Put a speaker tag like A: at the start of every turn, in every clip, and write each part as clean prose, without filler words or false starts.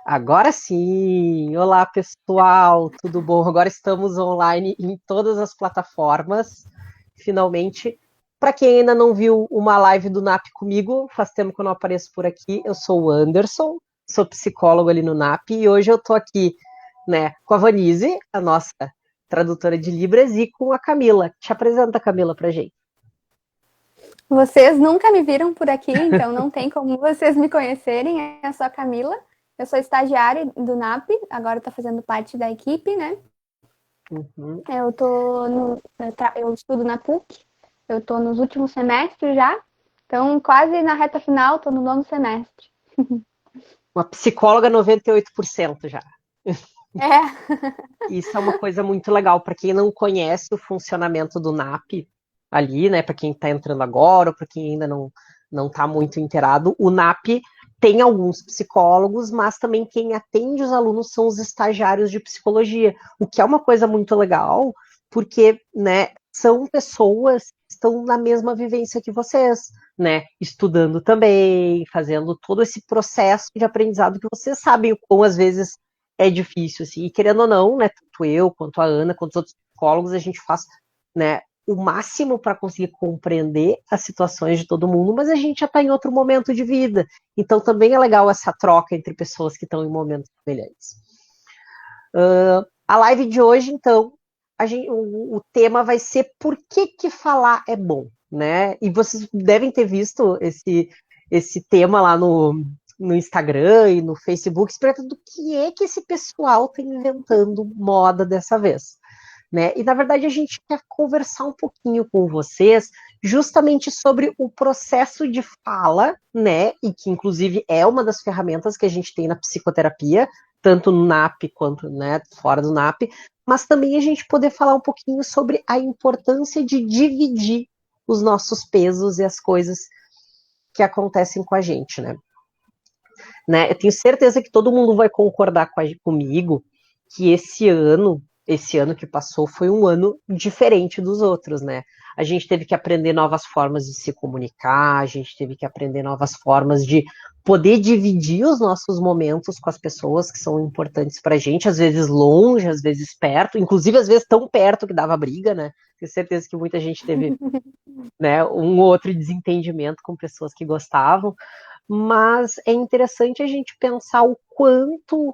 A: Agora sim! Olá, pessoal, tudo bom? Agora estamos online em todas as plataformas, finalmente. Para quem ainda não viu uma live do NAP comigo, faz tempo que eu não apareço por aqui, eu sou o Anderson, sou psicólogo ali no NAP e hoje eu estou aqui, né, com a Vanise, a nossa tradutora de Libras, e com a Camila. Te apresenta, Camila, pra gente.
B: Vocês nunca me viram por aqui, então não tem como vocês me conhecerem. Eu sou a Camila, eu sou estagiária do NAP, agora estou fazendo parte da equipe, né?
A: Uhum.
B: Eu estudo na PUC, eu estou nos últimos semestres já, então quase na reta final, estou no nono semestre.
A: Uma psicóloga 98% já.
B: É,
A: Isso é uma coisa muito legal para quem não conhece o funcionamento do NAP ali, né? Para quem está entrando agora, ou para quem ainda não está muito inteirado, o NAP tem alguns psicólogos, mas também quem atende os alunos são os estagiários de psicologia, o que é uma coisa muito legal, porque, né, são pessoas que estão na mesma vivência que vocês, né? Estudando também, fazendo todo esse processo de aprendizado que vocês sabem o quão às vezes é difícil, assim, e querendo ou não, né, tanto eu, quanto a Ana, quanto os outros psicólogos, a gente faz, né, o máximo para conseguir compreender as situações de todo mundo, mas a gente já está em outro momento de vida, então também é legal essa troca entre pessoas que estão em momentos semelhantes. A live de hoje, então, o tema vai ser por que falar é bom, né? E vocês devem ter visto esse tema lá no Instagram e no Facebook, esperando do que é que esse pessoal está inventando moda dessa vez. Né? E na verdade a gente quer conversar um pouquinho com vocês justamente sobre o processo de fala, né? E que inclusive é uma das ferramentas que a gente tem na psicoterapia, tanto no NAP quanto, né, fora do NAP, mas também a gente poder falar um pouquinho sobre a importância de dividir os nossos pesos e as coisas que acontecem com a gente, né? Eu tenho certeza que todo mundo vai concordar comigo que esse ano que passou, foi um ano diferente dos outros, né? A gente teve que aprender novas formas de se comunicar, a gente teve que aprender novas formas de poder dividir os nossos momentos com as pessoas que são importantes pra gente, às vezes longe, às vezes perto, inclusive às vezes tão perto que dava briga, né? Tenho certeza que muita gente teve, né, um ou outro desentendimento com pessoas que gostavam, mas é interessante a gente pensar o quanto,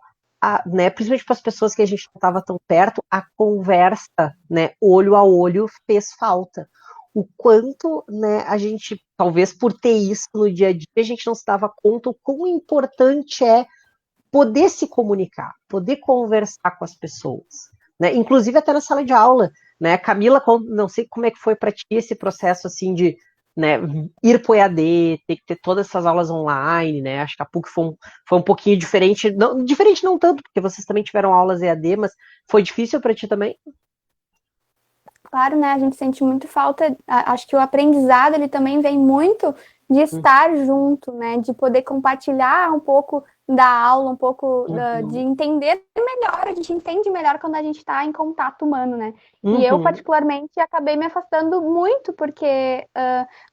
A: né, principalmente para as pessoas que a gente não estava tão perto, a conversa, né, olho a olho fez falta. O quanto, né, a gente, talvez por ter isso no dia a dia, a gente não se dava conta o quão importante é poder se comunicar, poder conversar com as pessoas, né? Inclusive até na sala de aula, né? Camila, não sei como é que foi para ti esse processo assim de, né, ir para o EAD, ter que ter todas essas aulas online, né? Acho que a PUC foi um pouquinho diferente não tanto, porque vocês também tiveram aulas EAD, mas foi difícil para ti também?
B: claro, né? A gente sente muito falta. Acho que o aprendizado ele também vem muito de estar junto, né? De poder compartilhar um pouco da aula, um pouco de
A: Uhum,
B: entender melhor. A gente entende melhor quando a gente está em contato humano, né? E eu,
A: uhum,
B: particularmente, acabei me afastando muito, porque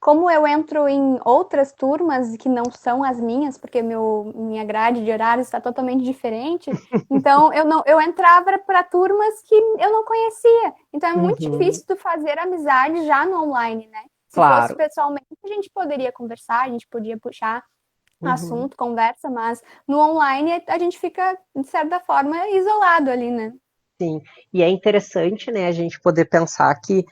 B: como eu entro em outras turmas que não são as minhas, porque minha grade de horários está totalmente diferente, então eu entrava para turmas que eu não conhecia. Então é muito
A: uhum,
B: difícil tu fazer amizade já no online, né? Se fosse
A: claro.
B: pessoalmente, a gente poderia conversar, a gente podia puxar
A: Uhum.
B: assunto, conversa, mas no online a gente fica, de certa forma, isolado ali, né?
A: Sim, e é interessante, né, a gente poder pensar que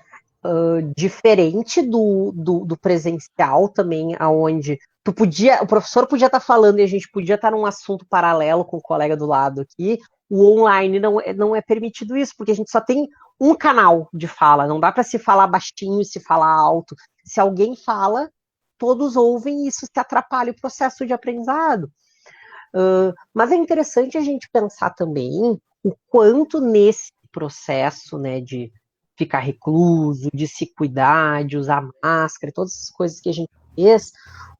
A: diferente do presencial também, aonde o professor podia estar falando e a gente podia estar num assunto paralelo com o colega do lado aqui, o online não é permitido isso, porque a gente só tem um canal de fala, não dá para se falar baixinho e se falar alto. Se alguém fala, todos ouvem e isso se atrapalha o processo de aprendizado. Mas é interessante a gente pensar também o quanto nesse processo, né, de ficar recluso, de se cuidar, de usar máscara, todas essas coisas que a gente fez,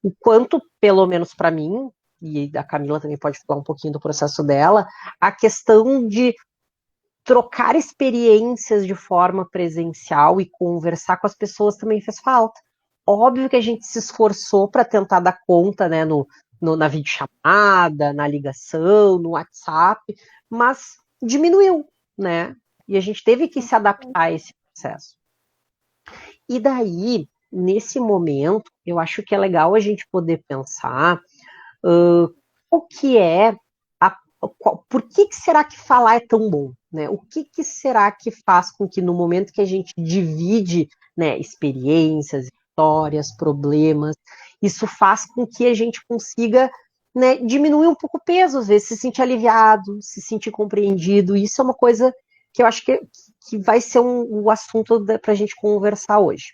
A: o quanto, pelo menos para mim, e a Camila também pode falar um pouquinho do processo dela, a questão de trocar experiências de forma presencial e conversar com as pessoas também fez falta. Óbvio que a gente se esforçou para tentar dar conta, né, na videochamada, na ligação, no WhatsApp, mas diminuiu, né? E a gente teve que se adaptar a esse processo. E daí, nesse momento, eu acho que é legal a gente poder pensar o que é, por que será que falar é tão bom? Né? O que será que faz com que no momento que a gente divide, né, experiências, histórias, problemas, isso faz com que a gente consiga, né, diminuir um pouco o peso, às vezes se sentir aliviado, se sentir compreendido. Isso é uma coisa que eu acho que vai ser um assunto para a gente conversar hoje,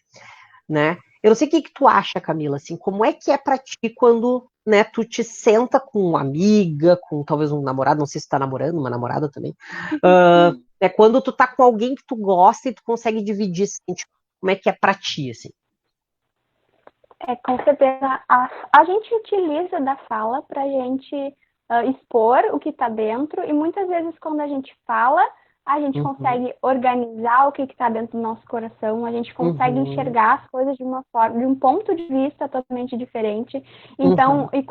A: né? Eu não sei o que tu acha, Camila, assim, como é que é para ti quando, né, tu te senta com uma amiga, com talvez um namorado, não sei se tu tá namorando, uma namorada também, é quando tu tá com alguém que tu gosta e tu consegue dividir, assim, tipo, como é que é pra ti, assim?
B: Com certeza, a gente utiliza da fala para a gente expor o que está dentro, e muitas vezes quando a gente fala, a gente consegue organizar o que está dentro do nosso coração, a gente consegue enxergar as coisas de uma forma, de um ponto de vista totalmente diferente. Então, e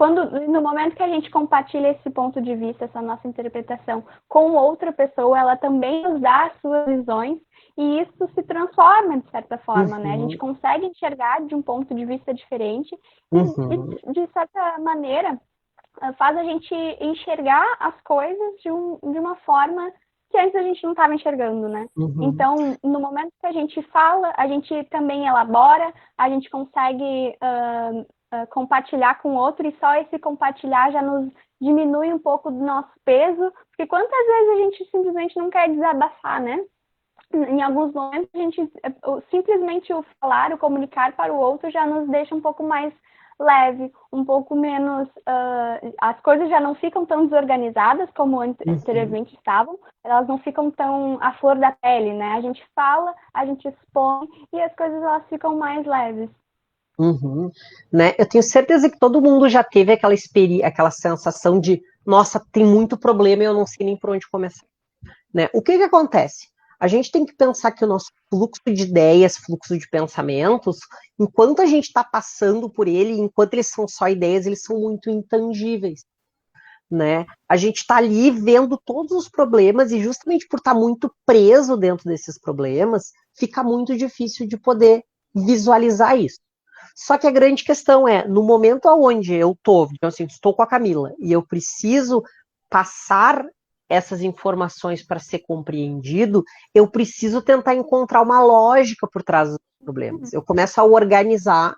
B: no momento que a gente compartilha esse ponto de vista, essa nossa interpretação com outra pessoa, ela também nos dá as suas visões, e isso se transforma, de certa forma, né? A gente consegue enxergar de um ponto de vista diferente e de certa maneira, faz a gente enxergar as coisas de uma forma que antes a gente não estava enxergando, né? Então, no momento que a gente fala, a gente também elabora, a gente consegue compartilhar com o outro, e só esse compartilhar já nos diminui um pouco do nosso peso, porque quantas vezes a gente simplesmente não quer desabafar, né? Em alguns momentos, a gente simplesmente o falar, o comunicar para o outro já nos deixa um pouco mais leve, um pouco menos... as coisas já não ficam tão desorganizadas como anteriormente estavam, elas não ficam tão à flor da pele, né? A gente fala, a gente expõe e as coisas elas ficam mais leves.
A: Né? Eu tenho certeza que todo mundo já teve aquela sensação de, nossa, tem muito problema e eu não sei nem por onde começar. Né? O que acontece? A gente tem que pensar que o nosso fluxo de ideias, fluxo de pensamentos, enquanto a gente está passando por ele, enquanto eles são só ideias, eles são muito intangíveis. Né? A gente está ali vendo todos os problemas, e justamente por estar muito preso dentro desses problemas, fica muito difícil de poder visualizar isso. Só que a grande questão é, no momento onde eu estou, então, assim, estou com a Camila, e eu preciso passar essas informações para ser compreendido, eu preciso tentar encontrar uma lógica por trás dos problemas. Eu começo a organizar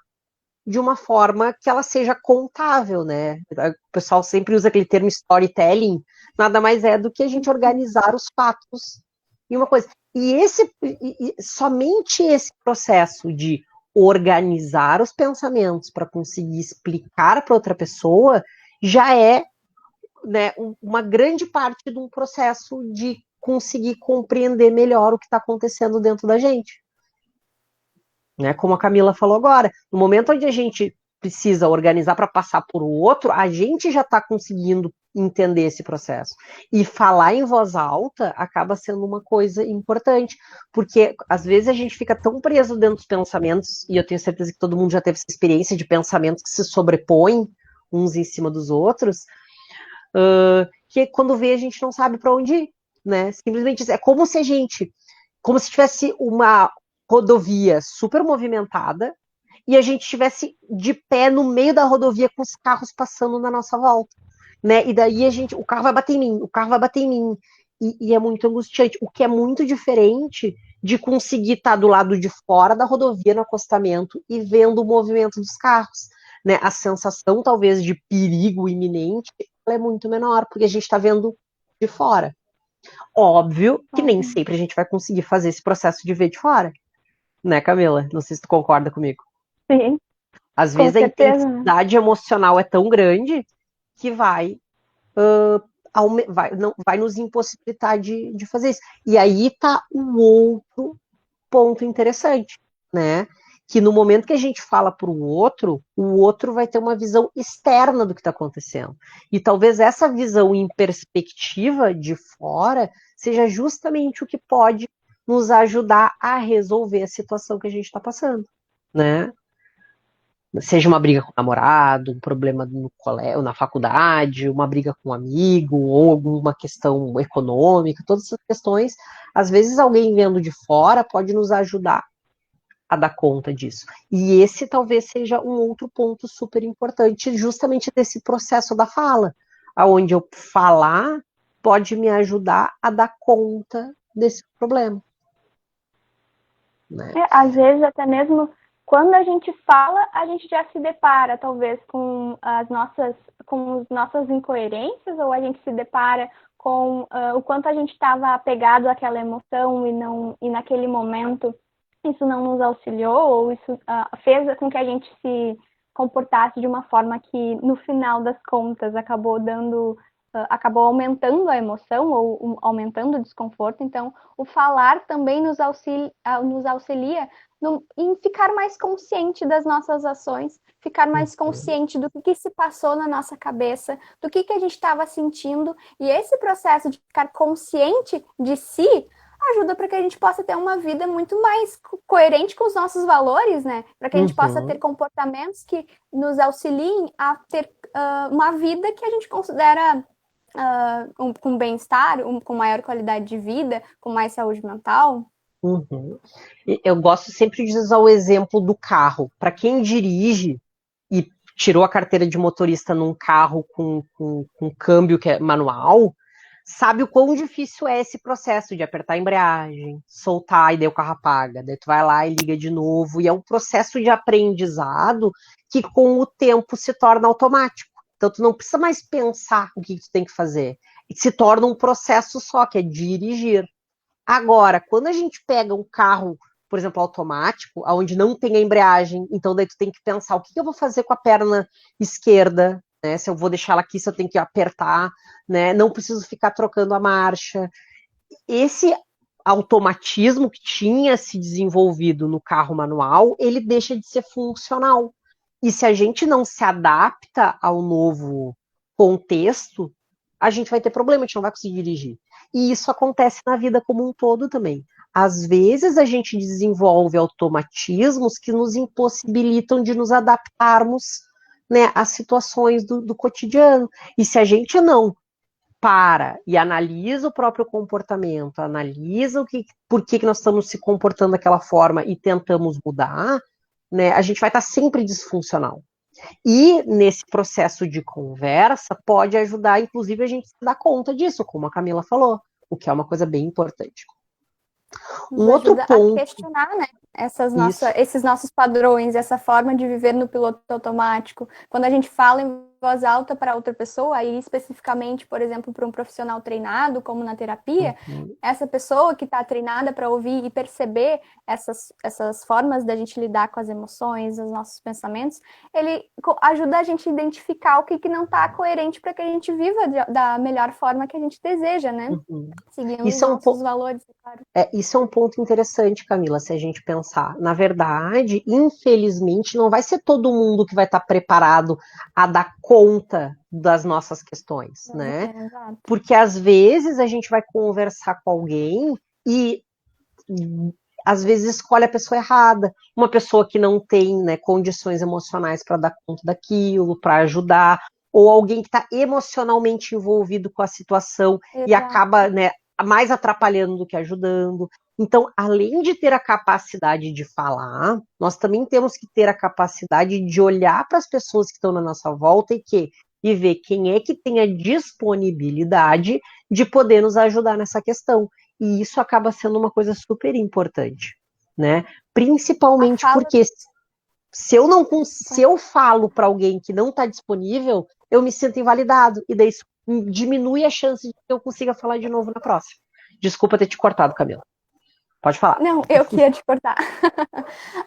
A: de uma forma que ela seja contável, né? O pessoal sempre usa aquele termo storytelling, nada mais é do que a gente organizar os fatos em uma coisa. E somente esse processo de organizar os pensamentos para conseguir explicar para outra pessoa já é, né, uma grande parte de um processo de conseguir compreender melhor o que está acontecendo dentro da gente. Né? Como a Camila falou agora, no momento onde a gente precisa organizar para passar por o outro, a gente já está conseguindo entender esse processo. E falar em voz alta acaba sendo uma coisa importante, porque às vezes a gente fica tão preso dentro dos pensamentos, e eu tenho certeza que todo mundo já teve essa experiência de pensamentos que se sobrepõem uns em cima dos outros, que quando vê a gente não sabe para onde ir, né? Simplesmente é como se tivesse uma rodovia super movimentada e a gente estivesse de pé no meio da rodovia com os carros passando na nossa volta, né? E daí o carro vai bater em mim, o carro vai bater em mim, e é muito angustiante, o que é muito diferente de conseguir estar do lado de fora da rodovia no acostamento e vendo o movimento dos carros, né? A sensação talvez de perigo iminente é muito menor, porque a gente está vendo de fora. Óbvio que nem sempre a gente vai conseguir fazer esse processo de ver de fora, né, Camila? Não sei se tu concorda comigo.
B: Sim.
A: Às vezes a intensidade emocional é tão grande que vai nos impossibilitar de fazer isso. E aí tá um outro ponto interessante, né? Que no momento que a gente fala para o outro vai ter uma visão externa do que está acontecendo. E talvez essa visão em perspectiva de fora seja justamente o que pode nos ajudar a resolver a situação que a gente está passando, né? Seja uma briga com o namorado, um problema no colégio, na faculdade, uma briga com um amigo, ou alguma questão econômica, todas essas questões, às vezes alguém vendo de fora pode nos ajudar a dar conta disso. E esse talvez seja um outro ponto super importante, justamente desse processo da fala, aonde eu falar pode me ajudar a dar conta desse problema. Né?
B: Às vezes, até mesmo quando a gente fala, a gente já se depara, talvez, com as nossas incoerências, ou a gente se depara com o quanto a gente estava apegado àquela emoção e naquele momento isso não nos auxiliou, ou isso fez com que a gente se comportasse de uma forma que, no final das contas, acabou aumentando a emoção ou aumentando o desconforto. Então, o falar também nos auxilia em ficar mais consciente das nossas ações, ficar mais consciente do que se passou na nossa cabeça, do que a gente estava sentindo. E esse processo de ficar consciente de si ajuda para que a gente possa ter uma vida muito mais coerente com os nossos valores, né? Para que a gente possa ter comportamentos que nos auxiliem a ter uma vida que a gente considera com bem-estar, com maior qualidade de vida, com mais saúde mental.
A: Eu gosto sempre de usar o exemplo do carro. Para quem dirige e tirou a carteira de motorista num carro com câmbio que é manual, sabe o quão difícil é esse processo de apertar a embreagem, soltar e daí o carro apaga, daí tu vai lá e liga de novo, e é um processo de aprendizado que com o tempo se torna automático. Então tu não precisa mais pensar o que tu tem que fazer. Se torna um processo só, que é dirigir. Agora, quando a gente pega um carro, por exemplo, automático, onde não tem a embreagem, então daí tu tem que pensar o que eu vou fazer com a perna esquerda, né? Se eu vou deixar ela aqui, se eu tenho que apertar, né? Não preciso ficar trocando a marcha. Esse automatismo que tinha se desenvolvido no carro manual, ele deixa de ser funcional. E se a gente não se adapta ao novo contexto, a gente vai ter problema, a gente não vai conseguir dirigir. E isso acontece na vida como um todo também. Às vezes a gente desenvolve automatismos que nos impossibilitam de nos adaptarmos, né, às situações do cotidiano. E se a gente não para e analisa o próprio comportamento, analisa por que nós estamos se comportando daquela forma e tentamos mudar, né, a gente vai estar sempre disfuncional. E nesse processo de conversa pode ajudar, inclusive, a gente a dar conta disso, como a Camila falou, o que é uma coisa bem importante.
B: Nos ajuda a questionar, né? Esses nossos padrões, essa forma de viver no piloto automático. Quando a gente fala em voz alta para outra pessoa, aí especificamente, por exemplo, para um profissional treinado, como na terapia, essa pessoa que está treinada para ouvir e perceber essas formas da gente lidar com as emoções, os nossos pensamentos, ele ajuda a gente a identificar o que não está coerente para que a gente viva da melhor forma que a gente deseja, né? Seguindo os nossos valores, claro.
A: Isso é um ponto interessante, Camila, se a gente pensar. Na verdade, infelizmente, não vai ser todo mundo que vai estar preparado a dar conta das nossas questões, né? Porque às vezes a gente vai conversar com alguém e às vezes escolhe a pessoa errada, uma pessoa que não tem, né, condições emocionais para dar conta daquilo, para ajudar, ou alguém que está emocionalmente envolvido com a situação e acaba, né, mais atrapalhando do que ajudando. Então, além de ter a capacidade de falar, nós também temos que ter a capacidade de olhar para as pessoas que estão na nossa volta e ver quem é que tem a disponibilidade de poder nos ajudar nessa questão. E isso acaba sendo uma coisa super importante, né? Principalmente porque se eu falo para alguém que não está disponível, eu me sinto invalidado e daí isso diminui a chance de que eu consiga falar de novo na próxima. Desculpa ter te cortado, Camila. Pode falar.
B: Não, eu que ia te cortar.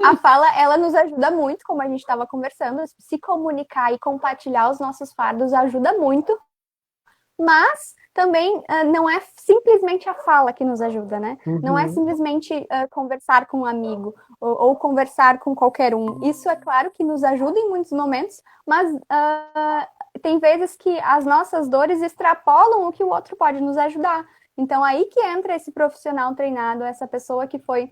B: A fala, ela nos ajuda muito, como a gente estava conversando, se comunicar e compartilhar os nossos fardos ajuda muito, mas também não é simplesmente a fala que nos ajuda, né? Não é simplesmente conversar com um amigo ou conversar com qualquer um. Isso é claro que nos ajuda em muitos momentos, mas tem vezes que as nossas dores extrapolam o que o outro pode nos ajudar. Então, aí que entra esse profissional treinado, essa pessoa que foi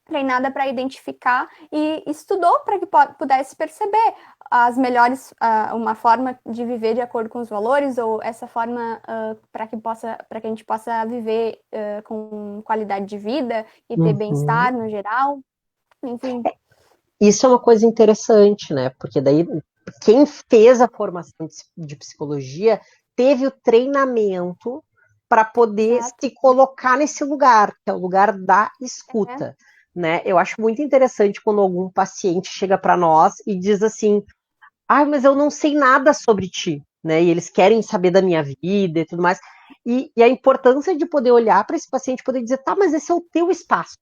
B: treinada para identificar e estudou para que pudesse perceber as melhores, uma forma de viver de acordo com os valores, ou essa forma para que a gente possa viver com qualidade de vida e ter bem-estar no geral, enfim.
A: Isso é uma coisa interessante, né? Porque daí quem fez a formação de psicologia teve o treinamento para poder se colocar nesse lugar, que é o lugar da escuta, né? Eu acho muito interessante quando algum paciente chega para nós e diz assim: mas eu não sei nada sobre ti, né? E eles querem saber da minha vida e tudo mais. E a importância de poder olhar para esse paciente e poder dizer: tá, mas esse é o teu espaço,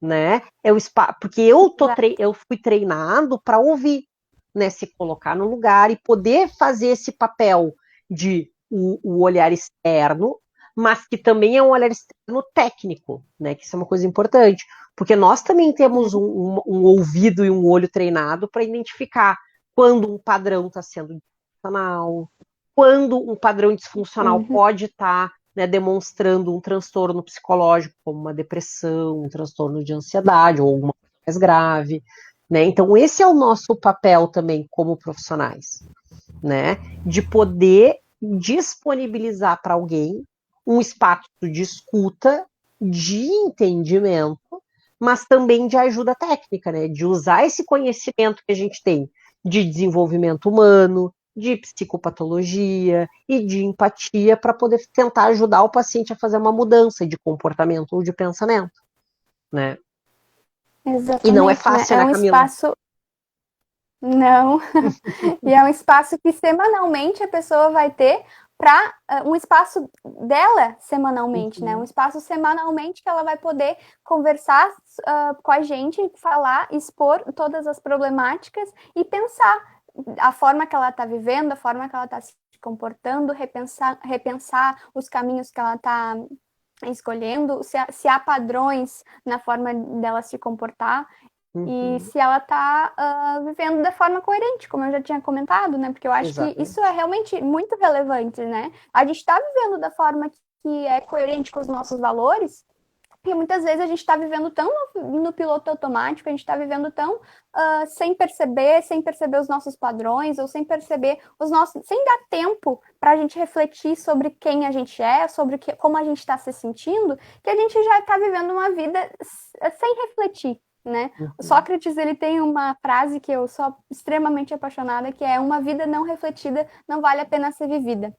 A: né? É o espaço, porque eu fui treinado para ouvir, né? Se colocar no lugar e poder fazer esse papel de o olhar externo, mas que também é um olhar externo técnico, né? Que isso é uma coisa importante, porque nós também temos um ouvido e um olho treinado para identificar quando um padrão está sendo disfuncional, quando um padrão disfuncional pode estar demonstrando um transtorno psicológico, como uma depressão, um transtorno de ansiedade ou alguma coisa mais grave, né? Então, esse é o nosso papel também como profissionais, né? De poder disponibilizar para alguém um espaço de escuta, de entendimento, mas também de ajuda técnica, né? De usar esse conhecimento que a gente tem de desenvolvimento humano, de psicopatologia e de empatia para poder tentar ajudar o paciente a fazer uma mudança de comportamento ou de pensamento, né?
B: Exatamente,
A: E não é fácil, né, Camila?
B: Espaço... Não. E é um espaço que semanalmente a pessoa vai ter para um espaço dela semanalmente, né? Um espaço semanalmente que ela vai poder conversar com a gente, falar, expor todas as problemáticas e pensar a forma que ela está vivendo, a forma que ela está se comportando, repensar os caminhos que ela está escolhendo, se há padrões na forma dela se comportar. E se ela está vivendo da forma coerente, como eu já tinha comentado, né? Porque eu acho que isso é realmente muito relevante, né? A gente está vivendo da forma que é coerente com os nossos valores, porque muitas vezes a gente está vivendo tão no piloto automático, a gente está vivendo tão sem perceber os nossos padrões, ou sem perceber sem dar tempo para a gente refletir sobre quem a gente é, sobre como a gente está se sentindo, que a gente já está vivendo uma vida sem refletir. Né? O Sócrates, ele tem uma frase que eu sou extremamente apaixonada, que é: uma vida não refletida não vale a pena ser vivida.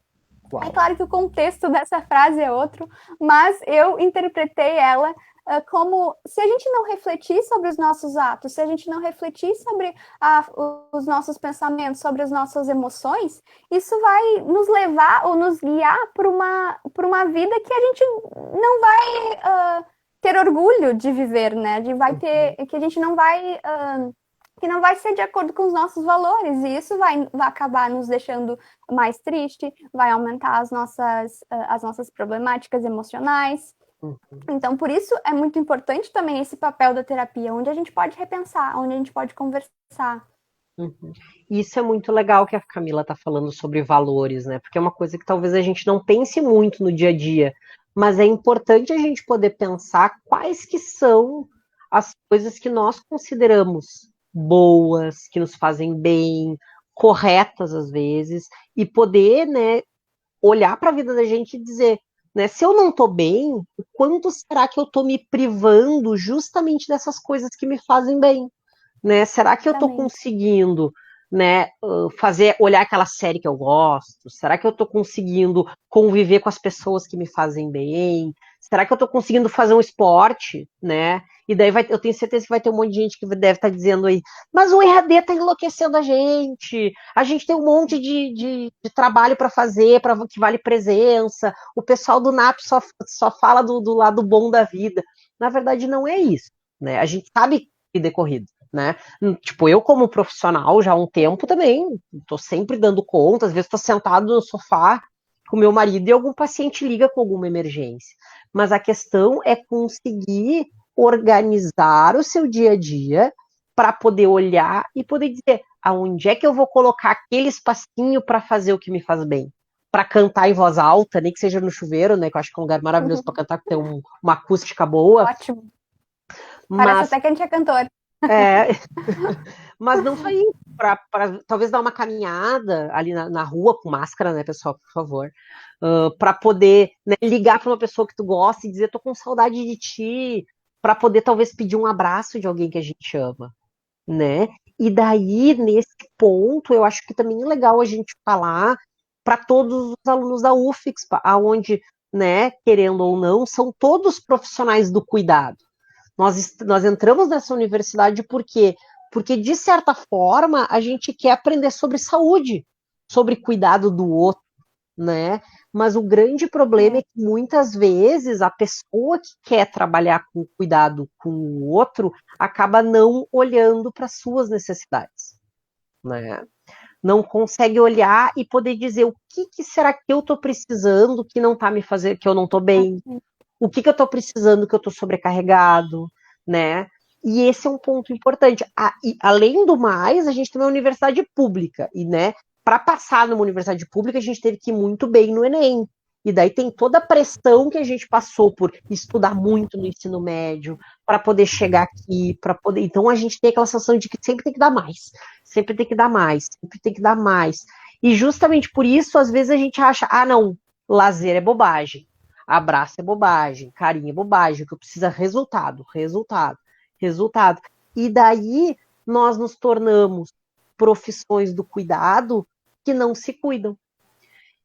B: Uau. É claro que o contexto dessa frase é outro, mas eu interpretei ela como: se a gente não refletir sobre os nossos atos, se a gente não refletir sobre os nossos pensamentos, sobre as nossas emoções, isso vai nos levar ou nos guiar por uma vida que a gente não vai ter orgulho de viver, né? Que a gente não vai que não vai ser de acordo com os nossos valores, e isso vai acabar nos deixando mais triste, vai aumentar as nossas problemáticas emocionais. Então, por isso é muito importante também esse papel da terapia, onde a gente pode repensar, onde a gente pode conversar.
A: Isso é muito legal que a Camila está falando sobre valores, né? Porque é uma coisa que talvez a gente não pense muito no dia a dia, mas é importante a gente poder pensar quais que são as coisas que nós consideramos boas, que nos fazem bem, corretas às vezes, e poder, né, olhar para a vida da gente e dizer, né, se eu não estou bem, o quanto será que eu estou me privando justamente dessas coisas que me fazem bem? Né? Será que eu estou conseguindo, né, olhar aquela série que eu gosto? Será que eu estou conseguindo conviver com as pessoas que me fazem bem? Será que eu estou conseguindo fazer um esporte, né? E daí eu tenho certeza que vai ter um monte de gente que deve estar dizendo aí, mas o EAD está enlouquecendo a gente tem um monte de trabalho para fazer, que vale presença, o pessoal do NAP só fala do lado bom da vida. Na verdade, não é isso, né? A gente sabe que decorrido. Né? Tipo, eu como profissional já há um tempo também, tô sempre dando conta, às vezes tô sentado no sofá com meu marido e algum paciente liga com alguma emergência. Mas a questão é conseguir organizar o seu dia a dia para poder olhar e poder dizer aonde é que eu vou colocar aquele espacinho para fazer o que me faz bem. Para cantar em voz alta, nem que seja no chuveiro, né? Que eu acho que é um lugar maravilhoso para cantar, que tem uma acústica boa.
B: Ótimo. Parece
A: Mas
B: até que a gente é cantor.
A: é, mas não só isso, para talvez dar uma caminhada ali na rua com máscara, né, pessoal, por favor, para poder, né, ligar para uma pessoa que tu gosta e dizer, tô com saudade de ti, para poder talvez pedir um abraço de alguém que a gente ama, né? E daí, nesse ponto, eu acho que também é legal a gente falar para todos os alunos da UFIX, aonde, né, querendo ou não, são todos profissionais do cuidado. Nós entramos nessa universidade por quê? Porque, de certa forma, a gente quer aprender sobre saúde, sobre cuidado do outro, né? Mas o grande problema é que muitas vezes a pessoa que quer trabalhar com cuidado com o outro acaba não olhando para as suas necessidades, né? Não consegue olhar e poder dizer o que será que eu estou precisando que não está me fazendo, que eu não estou bem, o que eu estou precisando que eu estou sobrecarregado, né? E esse é um ponto importante. E, além do mais, a gente tem uma universidade pública, e, né, para passar numa universidade pública, a gente teve que ir muito bem no Enem. E daí tem toda a pressão que a gente passou por estudar muito no ensino médio, para poder chegar aqui, para poder. Então a gente tem aquela sensação de que sempre tem que dar mais, sempre tem que dar mais, sempre tem que dar mais. E justamente por isso, às vezes, a gente acha, não, lazer é bobagem. Abraço é bobagem, carinho é bobagem, o que eu preciso é resultado, resultado, resultado. E daí nós nos tornamos profissões do cuidado que não se cuidam.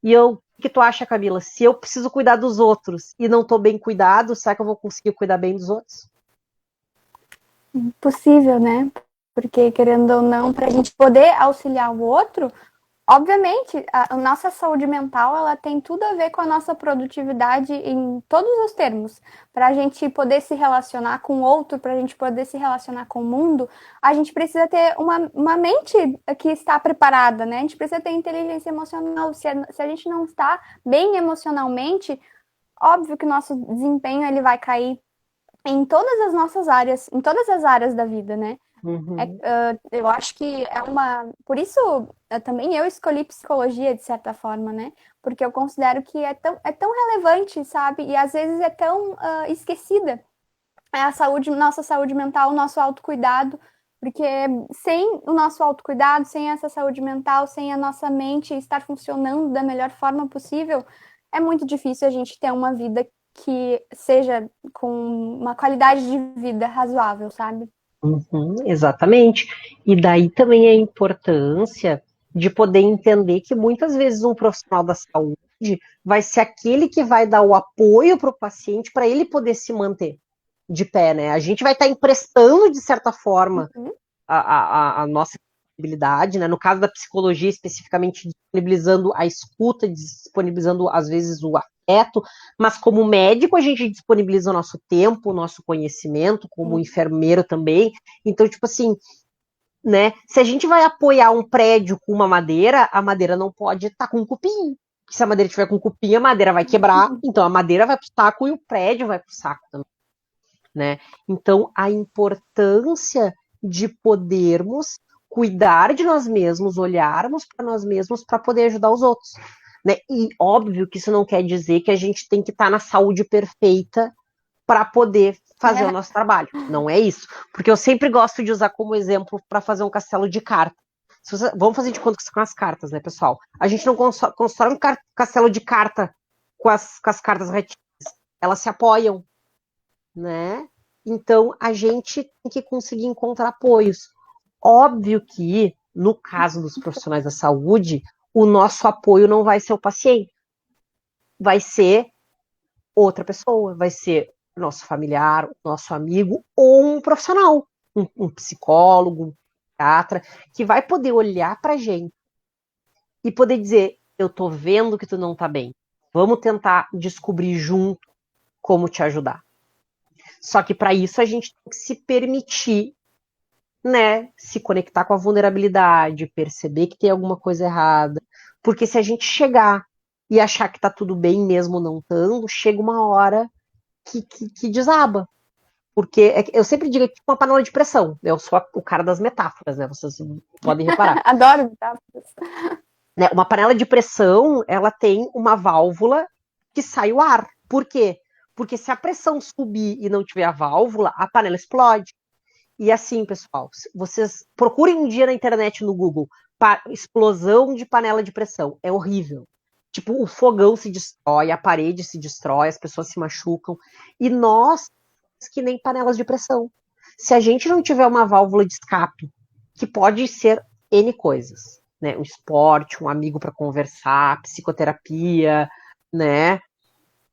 A: E o que tu acha, Camila? Se eu preciso cuidar dos outros e não estou bem cuidado, será que eu vou conseguir cuidar bem dos outros?
B: Impossível, né? Porque, querendo ou não, para a gente poder auxiliar o outro, obviamente, a nossa saúde mental, ela tem tudo a ver com a nossa produtividade em todos os termos. Para a gente poder se relacionar com o outro, para a gente poder se relacionar com o mundo, a gente precisa ter uma mente que está preparada, né? A gente precisa ter inteligência emocional. Se a gente não está bem emocionalmente, óbvio que o nosso desempenho ele vai cair em todas as nossas áreas, em todas as áreas da vida, né?
A: Uhum.
B: Eu acho que é uma. Por isso, também eu escolhi psicologia, de certa forma, né? Porque eu considero que é tão relevante, sabe? E às vezes é tão esquecida. É a saúde, nossa saúde mental, o nosso autocuidado. Porque sem o nosso autocuidado, sem essa saúde mental, sem a nossa mente estar funcionando da melhor forma possível, é muito difícil a gente ter uma vida que seja com uma qualidade de vida razoável, sabe?
A: Uhum, exatamente. E daí também a importância de poder entender que muitas vezes um profissional da saúde vai ser aquele que vai dar o apoio para o paciente para ele poder se manter de pé, né? A gente vai estar emprestando, de certa forma,
B: Uhum.
A: a nossa disponibilidade, né? No caso da psicologia, especificamente, disponibilizando a escuta, disponibilizando, às vezes, o afeto, mas como médico, a gente disponibiliza o nosso tempo, o nosso conhecimento, como enfermeiro também. Então, tipo assim, né? Se a gente vai apoiar um prédio com uma madeira, a madeira não pode estar com cupim. Se a madeira estiver com cupim, a madeira vai quebrar, então a madeira vai pro saco e o prédio vai pro saco também, né? Então, a importância de podermos cuidar de nós mesmos, olharmos para nós mesmos para poder ajudar os outros, né? E óbvio que isso não quer dizer que a gente tem que estar na saúde perfeita para poder fazer o nosso trabalho. Não é isso. Porque eu sempre gosto de usar como exemplo para fazer um castelo de cartas. Vamos fazer de conta que são as cartas, né, pessoal? A gente não constrói um castelo de carta com as cartas retinhas. Elas se apoiam, né? Então, a gente tem que conseguir encontrar apoios. Óbvio que, no caso dos profissionais da saúde, o nosso apoio não vai ser o paciente, vai ser outra pessoa, vai ser o nosso familiar, o nosso amigo ou um profissional, um psicólogo, um psiquiatra, que vai poder olhar pra gente e poder dizer, eu tô vendo que tu não tá bem, vamos tentar descobrir junto como te ajudar. Só que para isso a gente tem que se permitir, né, se conectar com a vulnerabilidade, perceber que tem alguma coisa errada, porque se a gente chegar e achar que tá tudo bem mesmo não estando, chega uma hora que desaba. Porque eu sempre digo que é tipo uma panela de pressão. Eu sou o cara das metáforas, né? Vocês podem reparar.
B: Adoro metáforas.
A: Né? Uma panela de pressão, ela tem uma válvula que sai o ar. Por quê? Porque se a pressão subir e não tiver a válvula, a panela explode. E assim, pessoal, vocês procurem um dia na internet, no Google, explosão de panela de pressão. É horrível. Tipo, o fogão se destrói, a parede se destrói, as pessoas se machucam. E nós, que nem panelas de pressão. Se a gente não tiver uma válvula de escape, que pode ser N coisas, né? Um esporte, um amigo para conversar, psicoterapia, né?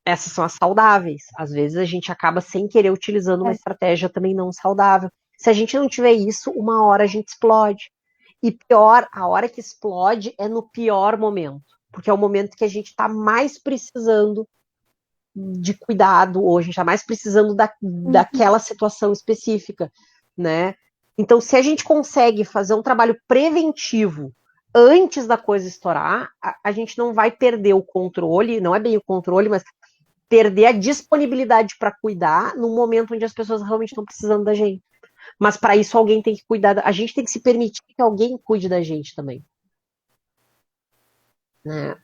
A: Essas são as saudáveis. Às vezes a gente acaba sem querer utilizando uma estratégia também não saudável. Se a gente não tiver isso, uma hora a gente explode. E pior, a hora que explode é no pior momento, porque é o momento que a gente está mais precisando de cuidado, ou a gente está mais precisando daquela situação específica, né? Então, se a gente consegue fazer um trabalho preventivo antes da coisa estourar, a gente não vai perder o controle, não é bem o controle, mas perder a disponibilidade para cuidar no momento onde as pessoas realmente estão precisando da gente. Mas para isso alguém tem que cuidar, a gente tem que se permitir que alguém cuide da gente também. Né?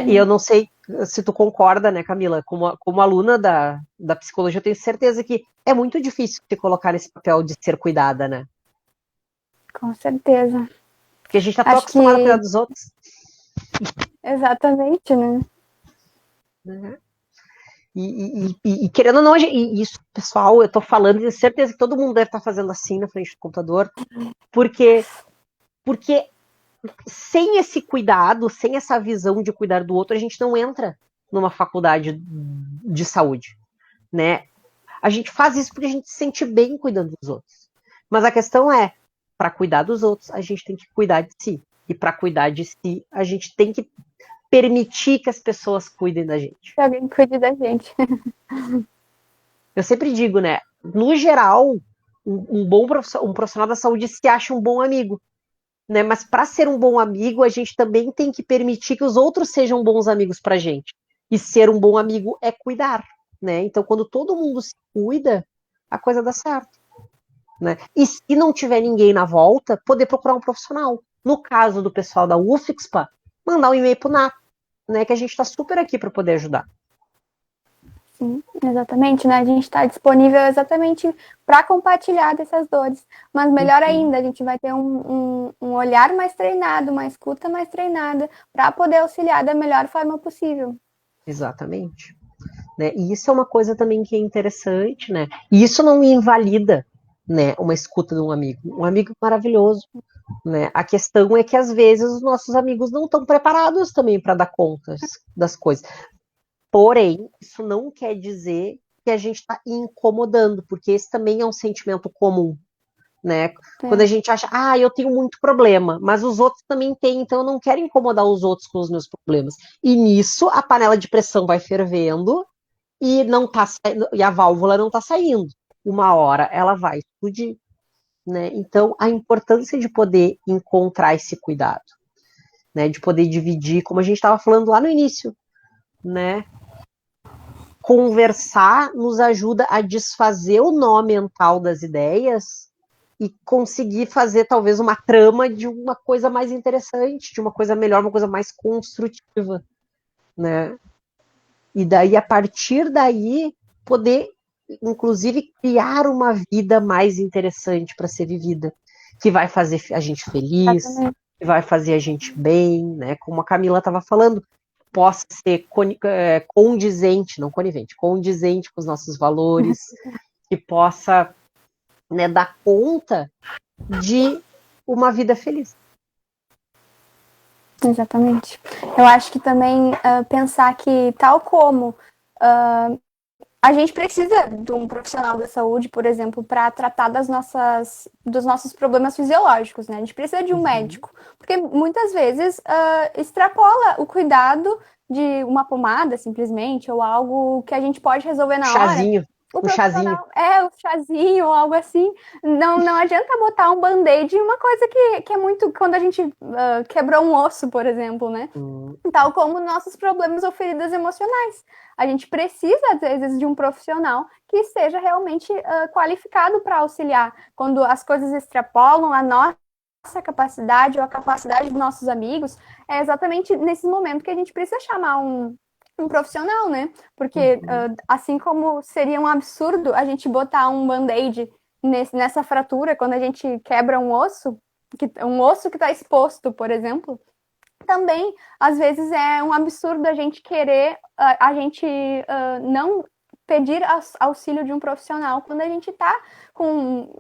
A: E eu não sei se tu concorda, né, Camila, como aluna da psicologia, eu tenho certeza que é muito difícil se colocar nesse papel de ser cuidada, né?
B: Com certeza.
A: Porque a gente tá tão acostumado a cuidar dos outros.
B: Exatamente, né?
A: Uhum. E querendo ou não, isso, pessoal, eu tô falando, tenho certeza que todo mundo deve estar fazendo assim na frente do computador, porque sem esse cuidado, sem essa visão de cuidar do outro, a gente não entra numa faculdade de saúde, né? A gente faz isso porque a gente se sente bem cuidando dos outros. Mas a questão é, para cuidar dos outros, a gente tem que cuidar de si. E para cuidar de si, a gente tem que permitir que as pessoas cuidem da gente.
B: Que alguém cuide da gente.
A: Eu sempre digo, né? No geral, um profissional da saúde se acha um bom amigo. Né? Mas para ser um bom amigo, a gente também tem que permitir que os outros sejam bons amigos para a gente. E ser um bom amigo é cuidar. Né? Então, quando todo mundo se cuida, a coisa dá certo. Né? E se não tiver ninguém na volta, poder procurar um profissional. No caso do pessoal da UFIXPA, mandar um e-mail para o NAP, né? Que a gente está super aqui para poder ajudar.
B: Sim, exatamente, né? A gente está disponível exatamente para compartilhar dessas dores. Mas melhor ainda, a gente vai ter um olhar mais treinado, uma escuta mais treinada, para poder auxiliar da melhor forma possível.
A: Exatamente. Né? E isso é uma coisa também que é interessante, né? E isso não invalida, né, uma escuta de um amigo maravilhoso, né? A questão é que às vezes os nossos amigos não estão preparados também para dar conta das coisas. Porém, isso não quer dizer que a gente está incomodando, porque esse também é um sentimento comum, né? Quando a gente acha, eu tenho muito problema, mas os outros também têm, então eu não quero incomodar os outros com os meus problemas. E nisso a panela de pressão vai fervendo e não tá e a válvula não está saindo. Uma hora ela vai explodir, né? Então a importância de poder encontrar esse cuidado, né? De poder dividir, como a gente estava falando lá no início, né? Conversar nos ajuda a desfazer o nó mental das ideias e conseguir fazer talvez uma trama de uma coisa mais interessante, de uma coisa melhor, uma coisa mais construtiva, né? E daí, a partir daí, poder, inclusive, criar uma vida mais interessante para ser vivida, que vai fazer a gente feliz, que vai fazer a gente bem, né? Como a Camila estava falando, possa ser condizente, não conivente, condizente com os nossos valores, que possa, né, dar conta de uma vida feliz.
B: Exatamente. Eu acho que também pensar que, tal como a gente precisa de um profissional da saúde, por exemplo, para tratar dos nossos problemas fisiológicos, né? A gente precisa de um médico, porque muitas vezes extrapola o cuidado de uma pomada, simplesmente, ou algo que a gente pode resolver na
A: Chazinho.
B: hora. O chazinho, ou algo assim. Não adianta botar um band-aid em uma coisa que é muito... Quando a gente quebrou um osso, por exemplo, né? Tal como nossos problemas ou feridas emocionais. A gente precisa, às vezes, de um profissional que esteja realmente qualificado para auxiliar. Quando as coisas extrapolam a nossa capacidade ou a capacidade dos nossos amigos, é exatamente nesse momento que a gente precisa chamar um um profissional, né? Porque assim como seria um absurdo a gente botar um band-aid nessa fratura quando a gente quebra um osso que está exposto, por exemplo, também às vezes é um absurdo a gente querer a gente não pedir auxílio de um profissional quando a gente está com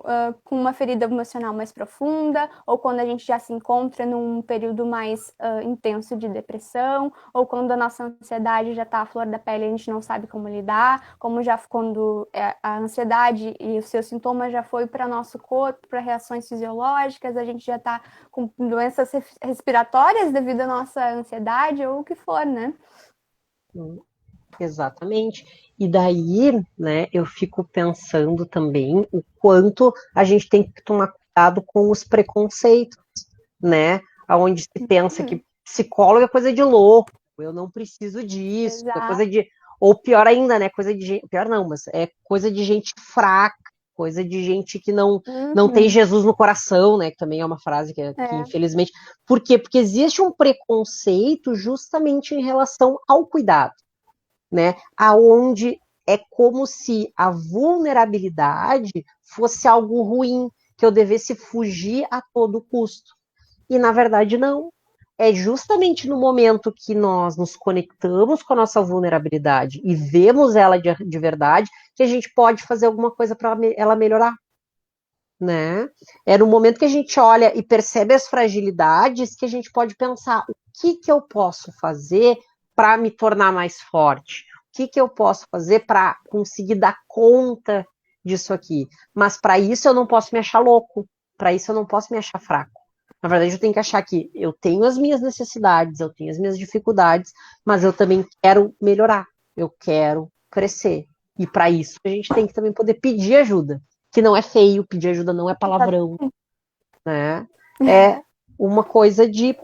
B: uma ferida emocional mais profunda, ou quando a gente já se encontra num período mais intenso de depressão, ou quando a nossa ansiedade já está à flor da pele e a gente não sabe como lidar, como já quando a ansiedade e os seus sintomas já foi para nosso corpo, para reações fisiológicas, a gente já está com doenças respiratórias devido à nossa ansiedade, ou o que for, né?
A: Exatamente. E daí, né, eu fico pensando também o quanto a gente tem que tomar cuidado com os preconceitos, né? Onde se pensa que psicólogo é coisa de louco, eu não preciso disso, é coisa de. Ou pior ainda, né? Coisa de gente. Pior não, mas é coisa de gente fraca, coisa de gente que não tem Jesus no coração, né? Que também é uma frase que infelizmente. Por quê? Porque existe um preconceito justamente em relação ao cuidado, né? Aonde é como se a vulnerabilidade fosse algo ruim, que eu devesse fugir a todo custo. E na verdade não. É justamente no momento que nós nos conectamos com a nossa vulnerabilidade e vemos ela de verdade que a gente pode fazer alguma coisa para ela melhorar, né? É no momento que a gente olha e percebe as fragilidades que a gente pode pensar o que eu posso fazer para me tornar mais forte? O que eu posso fazer para conseguir dar conta disso aqui? Mas para isso eu não posso me achar louco, para isso eu não posso me achar fraco. Na verdade, eu tenho que achar que eu tenho as minhas necessidades, eu tenho as minhas dificuldades, mas eu também quero melhorar, eu quero crescer. E para isso a gente tem que também poder pedir ajuda, que não é feio, pedir ajuda não é palavrão, né? É uma coisa de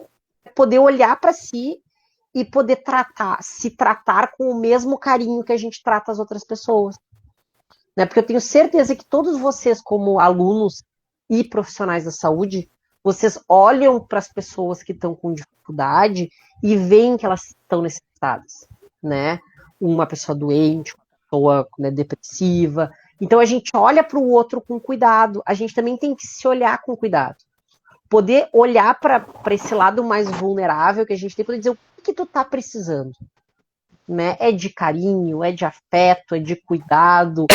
A: poder olhar para si e poder se tratar com o mesmo carinho que a gente trata as outras pessoas. Né? Porque eu tenho certeza que todos vocês, como alunos e profissionais da saúde, vocês olham para as pessoas que estão com dificuldade e veem que elas estão necessitadas, né? Uma pessoa doente, uma pessoa, né, depressiva. Então a gente olha para o outro com cuidado. A gente também tem que se olhar com cuidado. Poder olhar para esse lado mais vulnerável que a gente tem, poder dizer o que tu tá precisando. Né? É de carinho, é de afeto, é de cuidado,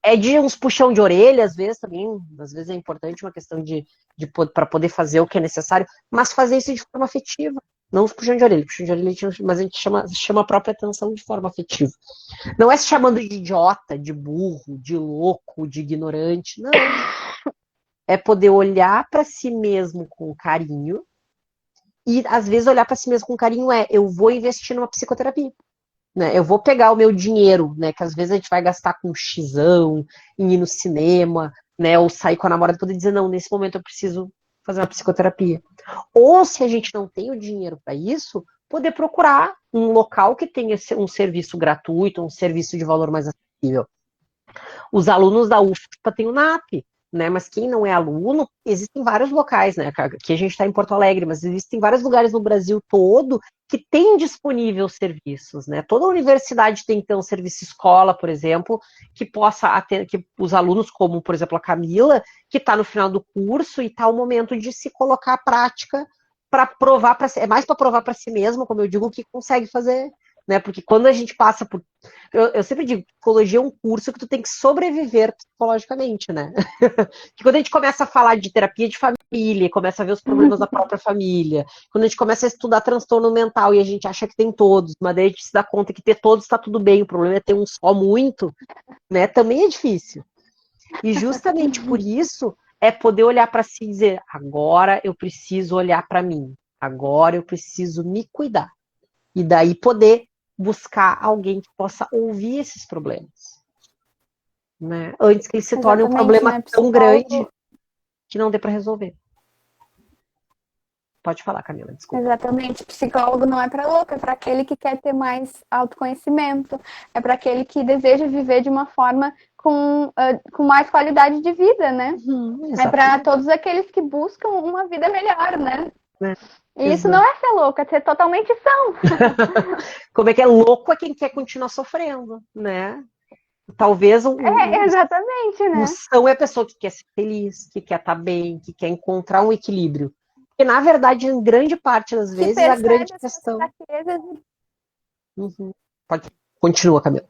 A: é de uns puxão de orelha, às vezes também, às vezes é importante uma questão para poder fazer o que é necessário, mas fazer isso de forma afetiva, não os puxão de orelha, mas a gente chama a própria atenção de forma afetiva. Não é se chamando de idiota, de burro, de louco, de ignorante, não. É poder olhar para si mesmo com carinho e, às vezes, olhar para si mesmo com carinho eu vou investir numa psicoterapia. Né? Eu vou pegar o meu dinheiro, né? Que às vezes a gente vai gastar com xizão, em ir no cinema, né? Ou sair com a namorada e poder dizer, não, nesse momento eu preciso fazer uma psicoterapia. Ou se a gente não tem o dinheiro para isso, poder procurar um local que tenha um serviço gratuito, um serviço de valor mais acessível. Os alunos da UFPA têm o NAP, né? Mas quem não é aluno, existem vários locais, né? Aqui a gente está em Porto Alegre, mas existem vários lugares no Brasil todo que tem disponível serviços, né? Toda universidade tem que ter um serviço escola, por exemplo, que possa atender, que os alunos, como por exemplo a Camila, que está no final do curso e está o momento de se colocar à prática para provar para si, é mais para provar para si mesmo, como eu digo, que consegue fazer, né? Porque quando a gente passa por, eu sempre digo, psicologia é um curso que tu tem que sobreviver psicologicamente, né? Que quando a gente começa a falar de terapia de família, começa a ver os problemas da própria família, quando a gente começa a estudar transtorno mental e a gente acha que tem todos, mas daí a gente se dá conta que ter todos está tudo bem, o problema é ter um só muito, né? Também é difícil. E justamente por isso é poder olhar para si e dizer, agora eu preciso olhar para mim, agora eu preciso me cuidar. E daí poder buscar alguém que possa ouvir esses problemas. Né? Antes que ele se torne um problema tão grande que não dê para resolver. Pode falar, Camila, desculpa.
B: Exatamente. Psicólogo não é para louco, é para aquele que quer ter mais autoconhecimento, é para aquele que deseja viver de uma forma com mais qualidade de vida, né? É para todos aqueles que buscam uma vida melhor, né? E isso não é ser louco, é ser totalmente são.
A: Como é que é louco é quem quer continuar sofrendo, né? Talvez
B: Exatamente,
A: o
B: né?
A: são é a pessoa que quer ser feliz, que quer estar bem, que quer encontrar um equilíbrio. Porque, na verdade, em grande parte das
B: Que
A: vezes, a grande
B: percebe as suas
A: questão.
B: fraquezas,
A: Uhum. Pode. Continua, Camila.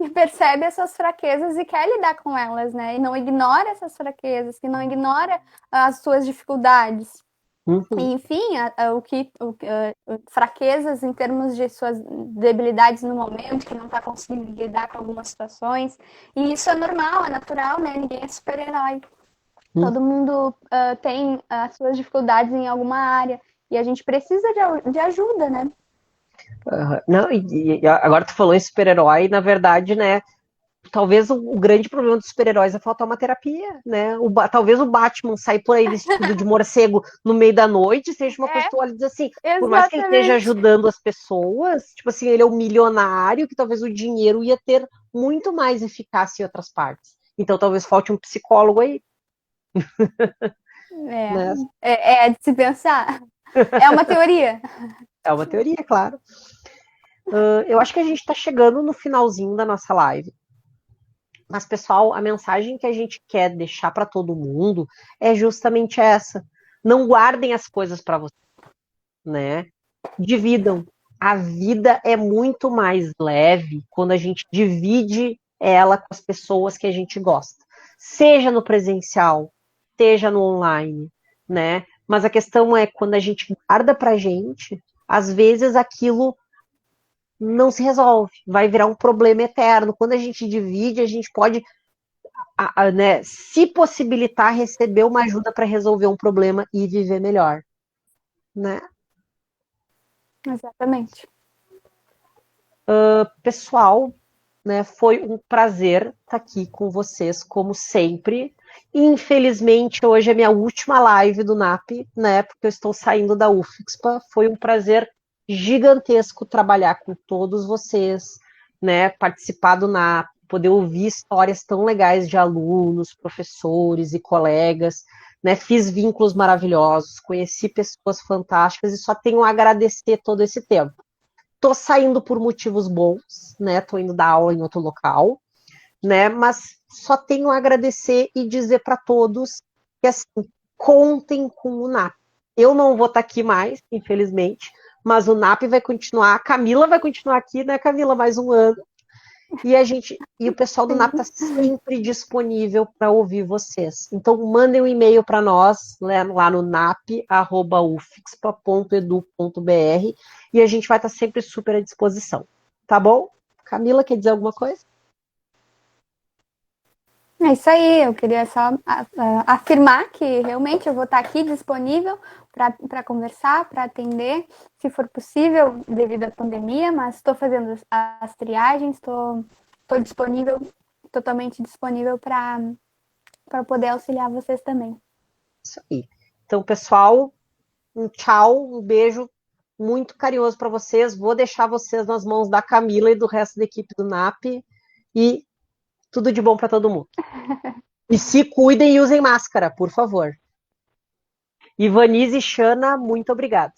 B: que percebe as suas fraquezas e quer lidar com elas, né? E não ignora essas fraquezas, que não ignora as suas dificuldades.
A: Uhum.
B: Enfim, fraquezas em termos de suas debilidades no momento, que não está conseguindo lidar com algumas situações. E isso é normal, é natural, né? Ninguém é super-herói.
A: Uhum.
B: Todo mundo tem as suas dificuldades em alguma área. E a gente precisa de ajuda, né?
A: Não, e agora tu falou em super-herói, na verdade, né? Talvez o grande problema dos super-heróis é faltar uma terapia, né? Talvez o Batman sair por aí vestido de morcego no meio da noite seja uma coisa que tu olha e diz assim, por mais que ele esteja
B: Exatamente.
A: ajudando as pessoas, tipo assim, ele é um milionário que talvez o dinheiro ia ter muito mais eficácia em outras partes. Então talvez falte um psicólogo aí, né?
B: É de se pensar. É uma teoria.
A: É uma teoria, claro. Eu acho que a gente está chegando no finalzinho da nossa live. Mas, pessoal, a mensagem que a gente quer deixar para todo mundo é justamente essa. Não guardem as coisas para vocês, né? Dividam. A vida é muito mais leve quando a gente divide ela com as pessoas que a gente gosta. Seja no presencial, seja no online, né? Mas a questão é quando a gente guarda pra gente, às vezes aquilo não se resolve, vai virar um problema eterno. Quando a gente divide, a gente pode né, se possibilitar receber uma ajuda para resolver um problema e viver melhor, né?
B: Exatamente.
A: Pessoal, né, foi um prazer estar aqui com vocês, como sempre. Infelizmente, hoje é minha última live do NAP, né? Porque eu estou saindo da UFSPA. Foi um prazer gigantesco trabalhar com todos vocês, né? Participar do NAP, poder ouvir histórias tão legais de alunos, professores e colegas. Né? Fiz vínculos maravilhosos, conheci pessoas fantásticas e só tenho a agradecer todo esse tempo. Tô saindo por motivos bons, né? Tô indo dar aula em outro local, né? Mas só tenho a agradecer e dizer para todos que assim, contem com o NAP. Eu não vou estar aqui mais, infelizmente, mas o NAP vai continuar, a Camila vai continuar aqui, né, Camila, mais um ano. E o pessoal do NAP está sempre disponível para ouvir vocês. Então, mandem um e-mail para nós, né, lá no nap@ufixpa.edu.br e a gente vai estar sempre super à disposição. Tá bom? Camila, quer dizer alguma coisa?
B: É isso aí, eu queria só afirmar que realmente eu vou estar aqui disponível para conversar, para atender, se for possível, devido à pandemia, mas estou fazendo as triagens, estou disponível, totalmente disponível para poder auxiliar vocês também.
A: Isso aí. Então, pessoal, um tchau, um beijo muito carinhoso para vocês. Vou deixar vocês nas mãos da Camila e do resto da equipe do NAP. E tudo de bom para todo mundo. E se cuidem e usem máscara, por favor. Ivanise e Xana, muito obrigada.